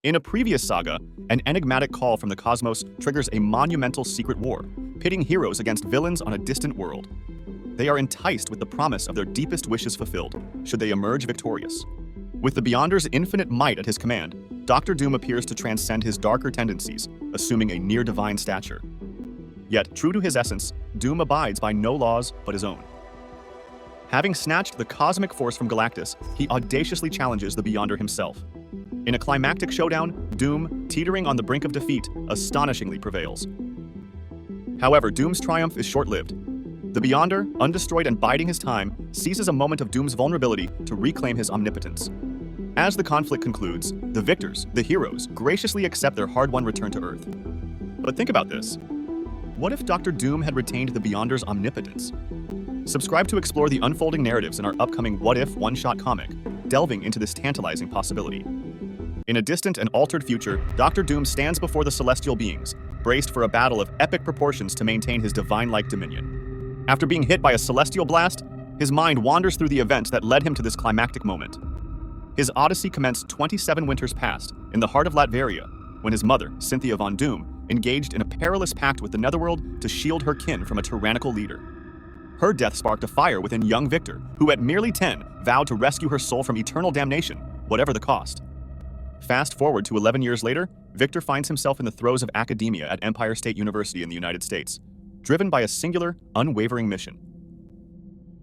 In a previous saga, an enigmatic call from the cosmos triggers a monumental secret war, pitting heroes against villains on a distant world. They are enticed with the promise of their deepest wishes fulfilled, should they emerge victorious. With the Beyonder's infinite might at his command, Dr. Doom appears to transcend his darker tendencies, assuming a near-divine stature. Yet, true to his essence, Doom abides by no laws but his own. Having snatched the cosmic force from Galactus, he audaciously challenges the Beyonder himself. In a climactic showdown, Doom, teetering on the brink of defeat, astonishingly prevails. However, Doom's triumph is short-lived. The Beyonder, undestroyed and biding his time, seizes a moment of Doom's vulnerability to reclaim his omnipotence. As the conflict concludes, the victors, the heroes, graciously accept their hard-won return to Earth. But think about this. What if Dr. Doom had retained the Beyonder's omnipotence? Subscribe to explore the unfolding narratives in our upcoming What If one-shot comic, delving into this tantalizing possibility. In a distant and altered future, Dr. Doom stands before the celestial beings, braced for a battle of epic proportions to maintain his divine-like dominion. After being hit by a celestial blast, his mind wanders through the events that led him to this climactic moment. His odyssey commenced 27 winters past, in the heart of Latveria, when his mother, Cynthia von Doom, engaged in a perilous pact with the Netherworld to shield her kin from a tyrannical leader. Her death sparked a fire within young Victor, who at merely 10 vowed to rescue her soul from eternal damnation, whatever the cost. Fast forward to 11 years later, Victor finds himself in the throes of academia at Empire State University in the United States, driven by a singular, unwavering mission: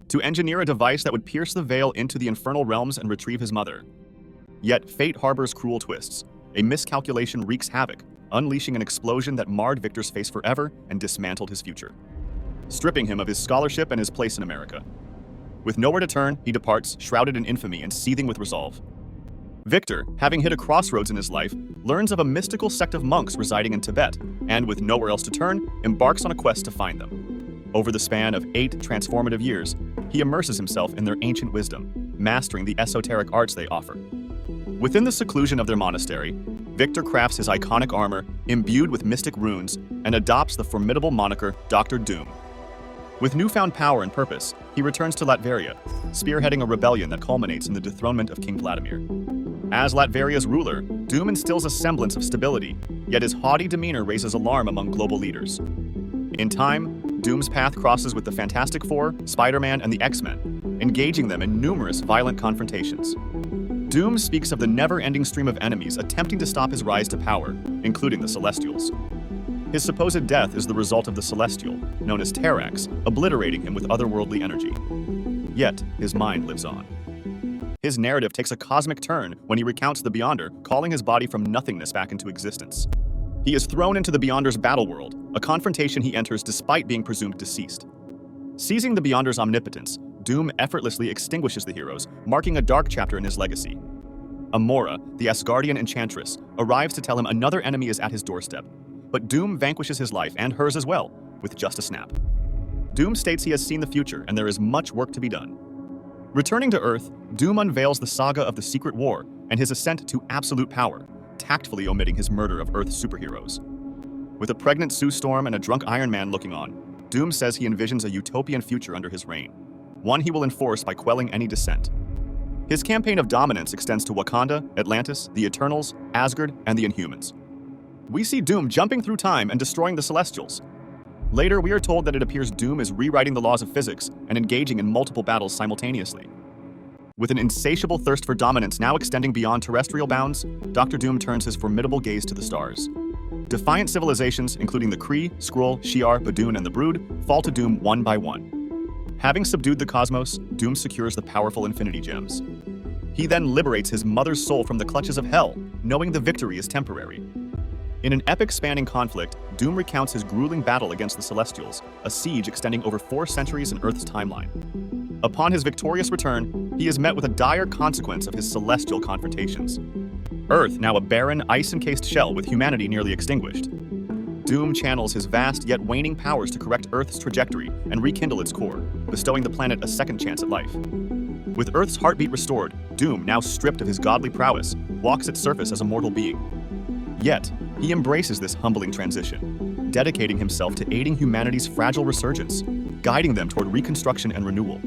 to engineer a device that would pierce the veil into the infernal realms and retrieve his mother. Yet fate harbors cruel twists. A miscalculation wreaks havoc, unleashing an explosion that marred Victor's face forever and dismantled his future, stripping him of his scholarship and his place in America. With nowhere to turn, he departs, shrouded in infamy and seething with resolve. Victor, having hit a crossroads in his life, learns of a mystical sect of monks residing in Tibet, and with nowhere else to turn, embarks on a quest to find them. Over the span of 8 transformative years, he immerses himself in their ancient wisdom, mastering the esoteric arts they offer. Within the seclusion of their monastery, Victor crafts his iconic armor, imbued with mystic runes, and adopts the formidable moniker Dr. Doom. With newfound power and purpose, he returns to Latveria, spearheading a rebellion that culminates in the dethronement of King Vladimir. As Latveria's ruler, Doom instills a semblance of stability, yet his haughty demeanor raises alarm among global leaders. In time, Doom's path crosses with the Fantastic Four, Spider-Man, and the X-Men, engaging them in numerous violent confrontations. Doom speaks of the never-ending stream of enemies attempting to stop his rise to power, including the Celestials. His supposed death is the result of the Celestial, known as Terrax, obliterating him with otherworldly energy. Yet, his mind lives on. His narrative takes a cosmic turn when he recounts the Beyonder, calling his body from nothingness back into existence. He is thrown into the Beyonder's Battleworld, a confrontation he enters despite being presumed deceased. Seizing the Beyonder's omnipotence, Doom effortlessly extinguishes the heroes, marking a dark chapter in his legacy. Amora, the Asgardian enchantress, arrives to tell him another enemy is at his doorstep, but Doom vanquishes his life and hers as well, with just a snap. Doom states he has seen the future and there is much work to be done. Returning to Earth, Doom unveils the saga of the Secret War and his ascent to absolute power, tactfully omitting his murder of Earth's superheroes. With a pregnant Sue Storm and a drunk Iron Man looking on, Doom says he envisions a utopian future under his reign, one he will enforce by quelling any dissent. His campaign of dominance extends to Wakanda, Atlantis, the Eternals, Asgard, and the Inhumans. We see Doom jumping through time and destroying the Celestials. Later, we are told that it appears Doom is rewriting the laws of physics and engaging in multiple battles simultaneously. With an insatiable thirst for dominance now extending beyond terrestrial bounds, Dr. Doom turns his formidable gaze to the stars. Defiant civilizations, including the Kree, Skrull, Shi'ar, Badoon, and the Brood, fall to Doom one by one. Having subdued the cosmos, Doom secures the powerful Infinity Gems. He then liberates his mother's soul from the clutches of hell, knowing the victory is temporary. In an epic-spanning conflict, Doom recounts his grueling battle against the Celestials, a siege extending over 4 centuries in Earth's timeline. Upon his victorious return, he is met with a dire consequence of his celestial confrontations. Earth, now a barren, ice-encased shell with humanity nearly extinguished. Doom channels his vast yet waning powers to correct Earth's trajectory and rekindle its core, bestowing the planet a second chance at life. With Earth's heartbeat restored, Doom, now stripped of his godly prowess, walks its surface as a mortal being. Yet, he embraces this humbling transition, dedicating himself to aiding humanity's fragile resurgence, guiding them toward reconstruction and renewal.